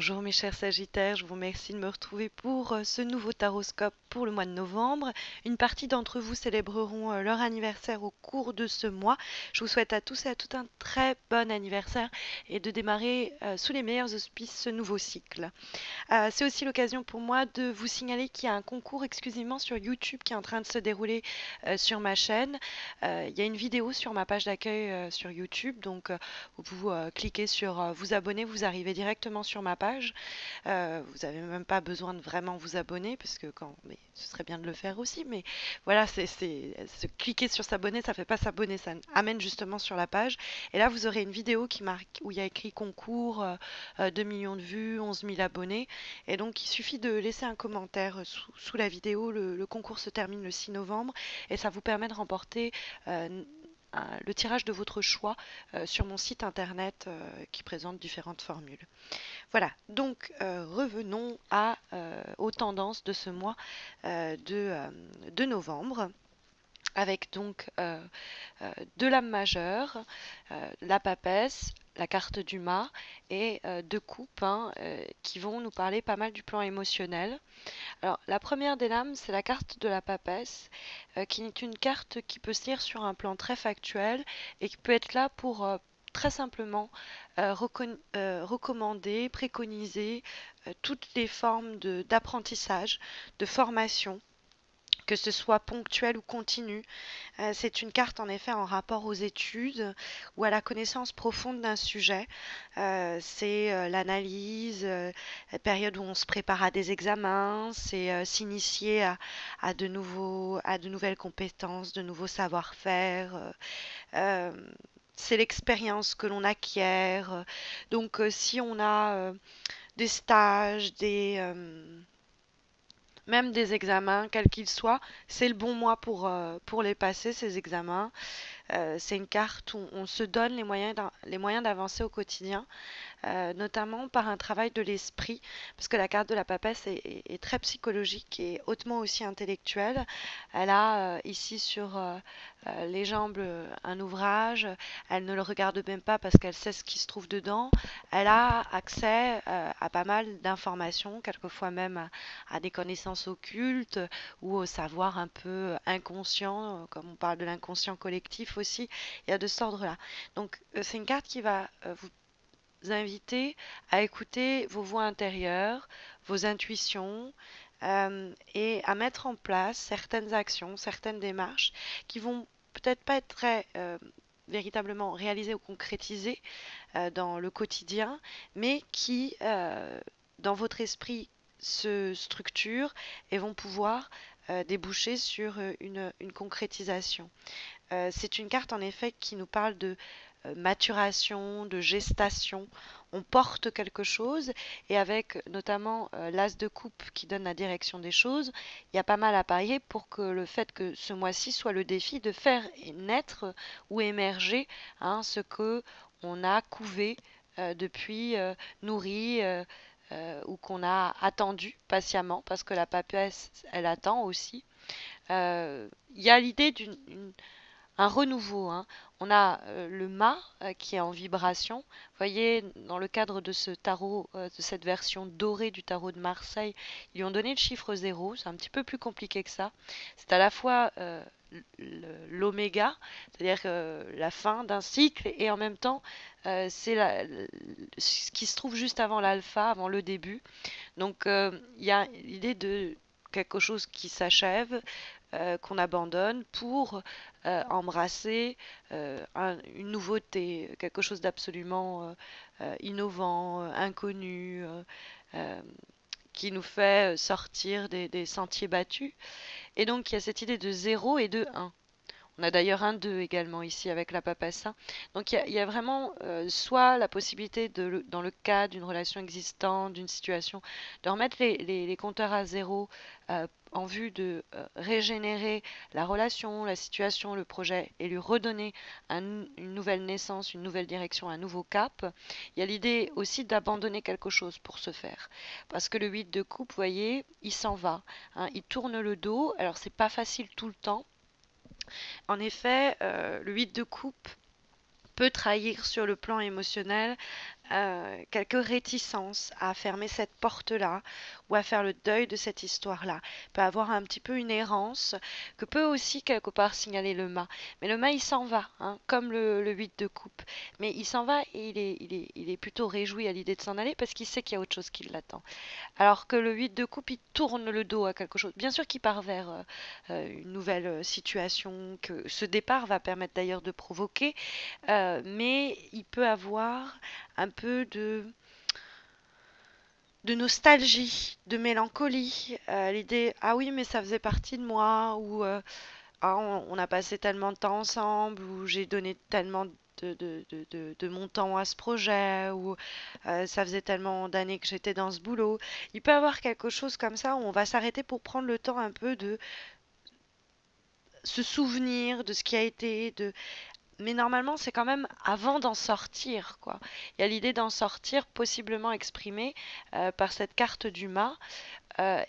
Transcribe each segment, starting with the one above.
Bonjour mes chers Sagittaires, je vous remercie de me retrouver pour ce nouveau taroscope pour le mois de novembre. Une partie d'entre vous célébreront leur anniversaire au cours de ce mois. Je vous souhaite à tous et à toutes un très bon anniversaire et de démarrer sous les meilleurs auspices ce nouveau cycle. C'est aussi l'occasion pour moi de vous signaler qu'il y a un concours exclusivement sur YouTube qui est en train de se dérouler sur ma chaîne. Il y a une vidéo sur ma page d'accueil sur YouTube, donc vous cliquez sur vous abonner, vous arrivez directement sur ma page. Vous n'avez même pas besoin de vraiment vous abonner, parce que mais ce serait bien de le faire aussi, mais voilà, cliquer sur s'abonner, ça fait pas s'abonner, ça amène justement sur la page. Et là, vous aurez une vidéo qui marque où il y a écrit concours, 2 millions de vues, 11 000 abonnés. Et donc, il suffit de laisser un commentaire sous la vidéo. Le concours se termine le 6 novembre et ça vous permet de remporter le tirage de votre choix sur mon site internet qui présente différentes formules. Voilà, donc revenons aux tendances de ce mois de novembre, avec donc de l'âme majeure, la papesse, la carte du mât et deux coupes qui vont nous parler pas mal du plan émotionnel. Alors, la première des lames, c'est la carte de la papesse, qui est une carte qui peut se lire sur un plan très factuel et qui peut être là pour très simplement recommander, préconiser toutes les formes d'apprentissage, de formation, que ce soit ponctuel ou continu. C'est une carte en effet en rapport aux études ou à la connaissance profonde d'un sujet. C'est l'analyse, la période où on se prépare à des examens, c'est s'initier à de nouvelles compétences, de nouveaux savoir-faire. Euh, c'est l'expérience que l'on acquiert. Donc si on a des stages, même des examens, quels qu'ils soient, c'est le bon mois pour les passer, ces examens. C'est une carte où on se donne les moyens d'avancer au quotidien, notamment par un travail de l'esprit, parce que la carte de la papesse est très psychologique et hautement aussi intellectuelle. Elle a ici sur les jambes un ouvrage, elle ne le regarde même pas parce qu'elle sait ce qui se trouve dedans. Elle a accès à pas mal d'informations, quelquefois même à des connaissances occultes ou au savoir un peu inconscient, comme on parle de l'inconscient collectif aussi, il y a de cet ordre-là. Donc c'est une carte qui va vous inviter à écouter vos voix intérieures, vos intuitions, et à mettre en place certaines actions, certaines démarches qui vont peut-être pas être très véritablement réalisées ou concrétisées dans le quotidien, mais qui, dans votre esprit, se structurent et vont pouvoir déboucher sur une concrétisation. C'est une carte en effet qui nous parle de maturation, de gestation. On porte quelque chose et avec notamment l'as de coupe qui donne la direction des choses, il y a pas mal à parier pour que le fait que ce mois-ci soit le défi de faire naître ou émerger ce que on a couvé depuis, nourri ou qu'on a attendu patiemment parce que la papesse, elle attend aussi. Il y a l'idée un renouveau, hein. On a le mât qui est en vibration. Vous voyez, dans le cadre de ce tarot, de cette version dorée du tarot de Marseille, ils lui ont donné le chiffre zéro. C'est un petit peu plus compliqué que ça. C'est à la fois l'oméga, c'est-à-dire la fin d'un cycle, et en même temps, c'est ce qui se trouve juste avant l'alpha, avant le début. Donc, il y a l'idée de quelque chose qui s'achève, qu'on abandonne pour embrasser une nouveauté, quelque chose d'absolument innovant, inconnu, euh, qui nous fait sortir des sentiers battus. Et donc il y a cette idée de zéro et de un. On a d'ailleurs un 2 également ici avec la papassa. Donc il y a vraiment soit la possibilité, dans le cas d'une relation existante, d'une situation, de remettre les compteurs à zéro en vue de régénérer la relation, la situation, le projet et lui redonner une nouvelle naissance, une nouvelle direction, un nouveau cap. Il y a l'idée aussi d'abandonner quelque chose pour ce faire. Parce que le 8 de coupe, vous voyez, il s'en va, hein, il tourne le dos. Alors c'est pas facile tout le temps. En effet, le 8 de coupe peut trahir sur le plan émotionnel quelques réticences à fermer cette porte-là ou à faire le deuil de cette histoire-là. Il peut avoir un petit peu une errance que peut aussi quelque part signaler le mât. Mais le mât, il s'en va, hein, comme le 8 de coupe. Mais il s'en va et il est plutôt réjoui à l'idée de s'en aller parce qu'il sait qu'il y a autre chose qui l'attend. Alors que le 8 de coupe, il tourne le dos à quelque chose. Bien sûr qu'il part vers une nouvelle situation que ce départ va permettre d'ailleurs de provoquer, mais il peut avoir un peu de nostalgie, de mélancolie. L'idée, ah oui, mais ça faisait partie de moi, ou ah, on a passé tellement de temps ensemble, ou j'ai donné tellement de mon temps à ce projet, ou ça faisait tellement d'années que j'étais dans ce boulot. Il peut y avoir quelque chose comme ça où on va s'arrêter pour prendre le temps un peu de se souvenir de ce qui a été, mais normalement, c'est quand même avant d'en sortir, quoi. Il y a l'idée d'en sortir, possiblement exprimée par cette carte du mât,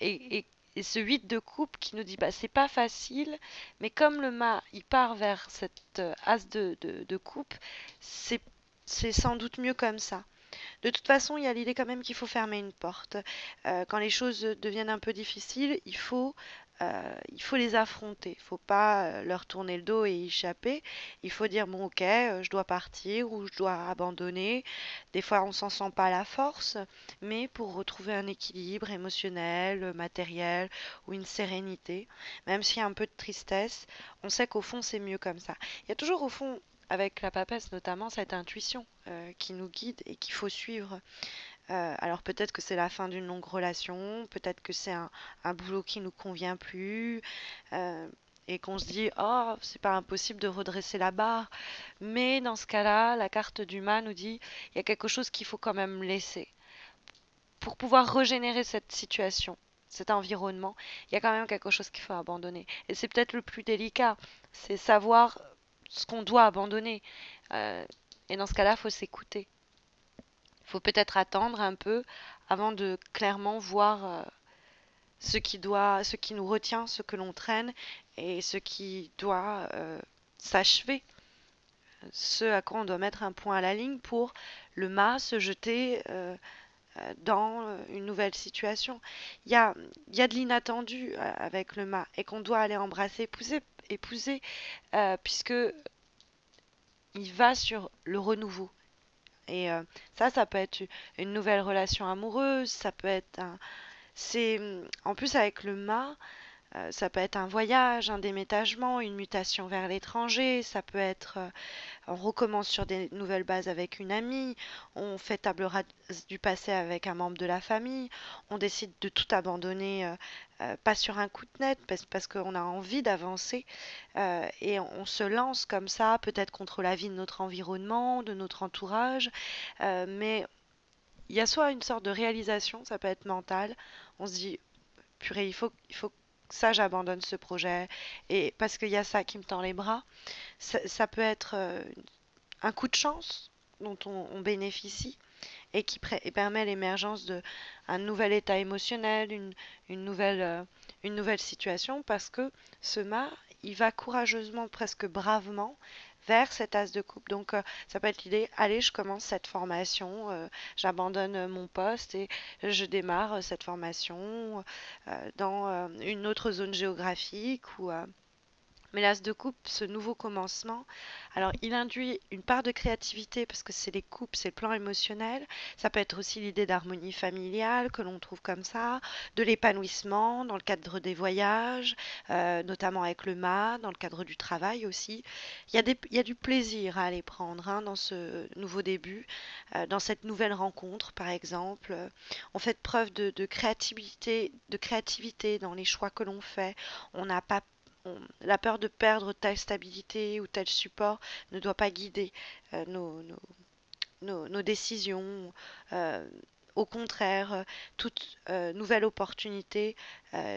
et ce 8 de coupe qui nous dit, bah, c'est pas facile, mais comme le mât, il part vers cette as de coupe, c'est, c'est sans doute mieux comme ça. De toute façon, il y a l'idée quand même qu'il faut fermer une porte. Quand les choses deviennent un peu difficiles, il faut les affronter. Il ne faut pas leur tourner le dos et y échapper. Il faut dire, bon, ok, je dois partir ou je dois abandonner. Des fois, on s'en sent pas la force, mais pour retrouver un équilibre émotionnel, matériel ou une sérénité, même s'il y a un peu de tristesse, on sait qu'au fond, c'est mieux comme ça. Il y a toujours au fond avec la papesse notamment cette intuition qui nous guide et qu'il faut suivre. Alors peut-être que c'est la fin d'une longue relation, peut-être que c'est un boulot qui nous convient plus, euh, et qu'on se dit oh c'est pas impossible de redresser la barre. Mais dans ce cas-là, la carte du mât nous dit il y a quelque chose qu'il faut quand même laisser pour pouvoir régénérer cette situation. Cet environnement, il y a quand même quelque chose qu'il faut abandonner. Et c'est peut-être le plus délicat, c'est savoir ce qu'on doit abandonner. Euh, et dans ce cas-là, il faut s'écouter. Il faut peut-être attendre un peu avant de clairement voir ce qui nous retient, ce que l'on traîne et ce qui doit s'achever, ce à quoi on doit mettre un point à la ligne pour le mât se jeter dans une nouvelle situation. Il y a, il y a de l'inattendu avec le mât et qu'on doit aller embrasser, épouser puisque il va sur le renouveau. Et ça peut être une nouvelle relation amoureuse, ça peut être un... C'est, en plus avec le mât, ça peut être un voyage, un déménagement, une mutation vers l'étranger, ça peut être on recommence sur des nouvelles bases avec une amie, on fait table rase du passé avec un membre de la famille, on décide de tout abandonner, pas sur un coup de net, parce qu'on a envie d'avancer, et on se lance comme ça, peut-être contre l'avis de notre environnement, de notre entourage, mais il y a soit une sorte de réalisation, ça peut être mental, on se dit, purée, il faut que ça, j'abandonne ce projet, et parce qu'il y a ça qui me tend les bras, ça peut être un coup de chance dont on bénéficie et qui et permet l'émergence d'un nouvel état émotionnel, une nouvelle situation, parce que ce mât, il va courageusement, presque bravement, vers cet as de coupe. Donc ça peut être l'idée, allez, je commence cette formation, j'abandonne mon poste et je démarre cette formation dans une autre zone géographique ou mais l'as de coupe, ce nouveau commencement, alors il induit une part de créativité parce que c'est les coupes, c'est le plan émotionnel. Ça peut être aussi l'idée d'harmonie familiale que l'on trouve comme ça, de l'épanouissement dans le cadre des voyages, notamment avec le mât, dans le cadre du travail aussi. Il y a du plaisir à aller prendre hein, dans ce nouveau début, dans cette nouvelle rencontre par exemple. On fait preuve de créativité dans les choix que l'on fait. On n'a pas la peur de perdre telle stabilité ou tel support ne doit pas guider nos décisions. Euh, Au contraire, toute nouvelle opportunité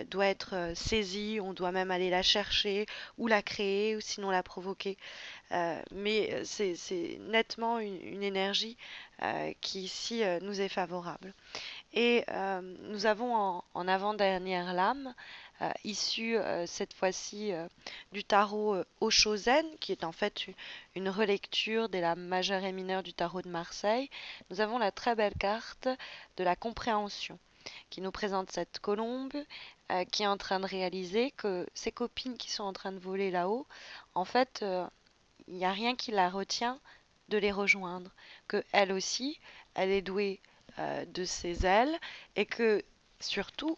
doit être saisie, on doit même aller la chercher ou la créer ou sinon la provoquer. Mais c'est nettement une énergie qui ici nous est favorable. Et nous avons en avant-dernière lame, issue cette fois-ci du tarot Oshozen, qui est en fait une relecture des lames majeures et mineures du tarot de Marseille. Nous avons la très belle carte de la compréhension, qui nous présente cette colombe qui est en train de réaliser que ses copines qui sont en train de voler là-haut, en fait, il n'y a rien qui la retient de les rejoindre, que elle aussi, elle est douée de ses ailes et que surtout,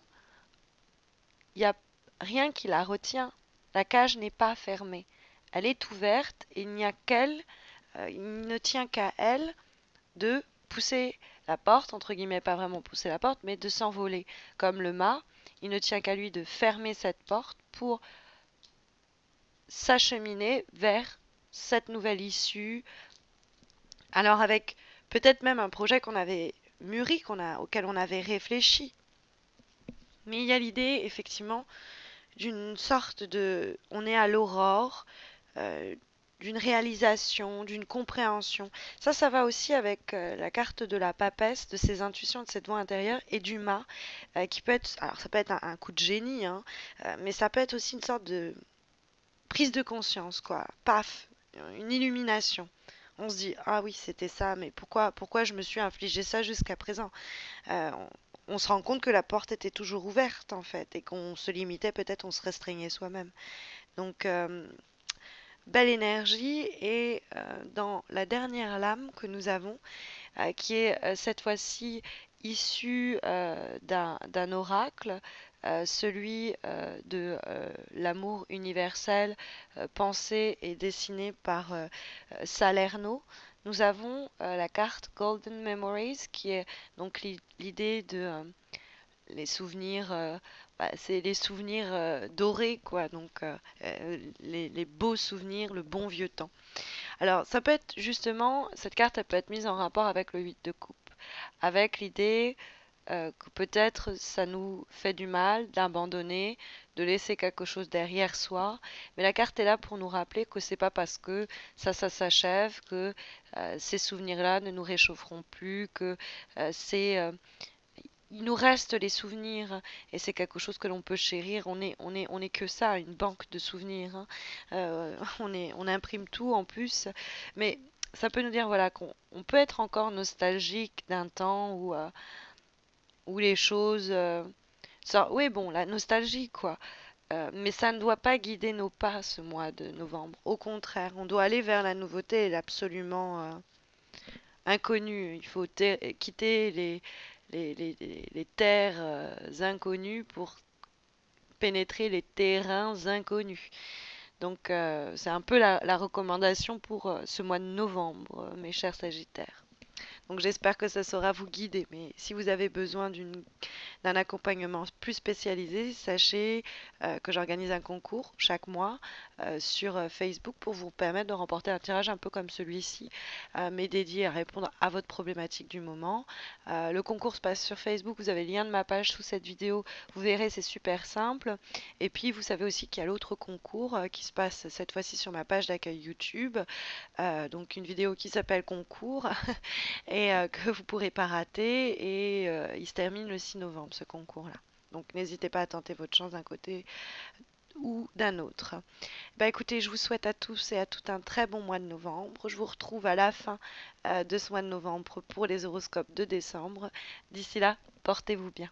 il n'y a rien qui la retient. La cage n'est pas fermée. Elle est ouverte et il n'y a qu'elle, il ne tient qu'à elle de pousser la porte, entre guillemets, pas vraiment pousser la porte, mais de s'envoler. Comme le mât, il ne tient qu'à lui de fermer cette porte pour s'acheminer vers cette nouvelle issue. Alors avec peut-être même un projet qu'on avait mûri, auquel on avait réfléchi. Mais il y a l'idée, effectivement, d'une sorte de... On est à l'aurore, euh, d'une réalisation, d'une compréhension. Ça va aussi avec la carte de la papesse, de ses intuitions, de cette voix intérieure, et du mât, qui peut être... Alors ça peut être un coup de génie, hein, mais ça peut être aussi une sorte de prise de conscience, quoi. Paf, une illumination. On se dit, ah oui, c'était ça, mais pourquoi je me suis infligé ça jusqu'à présent? On se rend compte que la porte était toujours ouverte, en fait, et qu'on se limitait, peut-être on se restreignait soi-même. Donc, belle énergie, et dans la dernière lame que nous avons, qui est cette fois-ci issue d'un oracle, celui de l'amour universel, pensé et dessiné par Salerno. Nous avons la carte Golden Memories, qui est donc l'idée de les souvenirs, c'est les souvenirs dorés, quoi, donc les beaux souvenirs, le bon vieux temps. Alors, ça peut être justement, cette carte, elle peut être mise en rapport avec le 8 de coupe, avec l'idée que peut-être ça nous fait du mal d'abandonner, de laisser quelque chose derrière soi, mais la carte est là pour nous rappeler que c'est pas parce que ça s'achève que ces souvenirs-là ne nous réchaufferont plus, que il nous reste les souvenirs et c'est quelque chose que l'on peut chérir. On est que ça, une banque de souvenirs, hein. On imprime tout en plus, mais ça peut nous dire voilà qu'on peut être encore nostalgique d'un temps où les choses, oui bon, la nostalgie quoi. Mais ça ne doit pas guider nos pas ce mois de novembre. Au contraire, on doit aller vers la nouveauté et l'absolument inconnu. Il faut quitter les terres inconnues pour pénétrer les terrains inconnus. Donc c'est un peu la recommandation pour ce mois de novembre, mes chers Sagittaires. Donc j'espère que ça saura vous guider. Mais si vous avez besoin d'un accompagnement plus spécialisé, sachez que j'organise un concours chaque mois sur Facebook pour vous permettre de remporter un tirage un peu comme celui-ci, mais dédié à répondre à votre problématique du moment. Le concours se passe sur Facebook, vous avez le lien de ma page sous cette vidéo, vous verrez, c'est super simple. Et puis vous savez aussi qu'il y a l'autre concours qui se passe cette fois-ci sur ma page d'accueil YouTube, donc une vidéo qui s'appelle Concours et que vous pourrez pas rater. Et il se termine le 6 novembre, ce concours-là. Donc n'hésitez pas à tenter votre chance d'un côté ou d'un autre. Bah écoutez, je vous souhaite à tous et à toutes un très bon mois de novembre. Je vous retrouve à la fin de ce mois de novembre pour les horoscopes de décembre. D'ici là, portez-vous bien.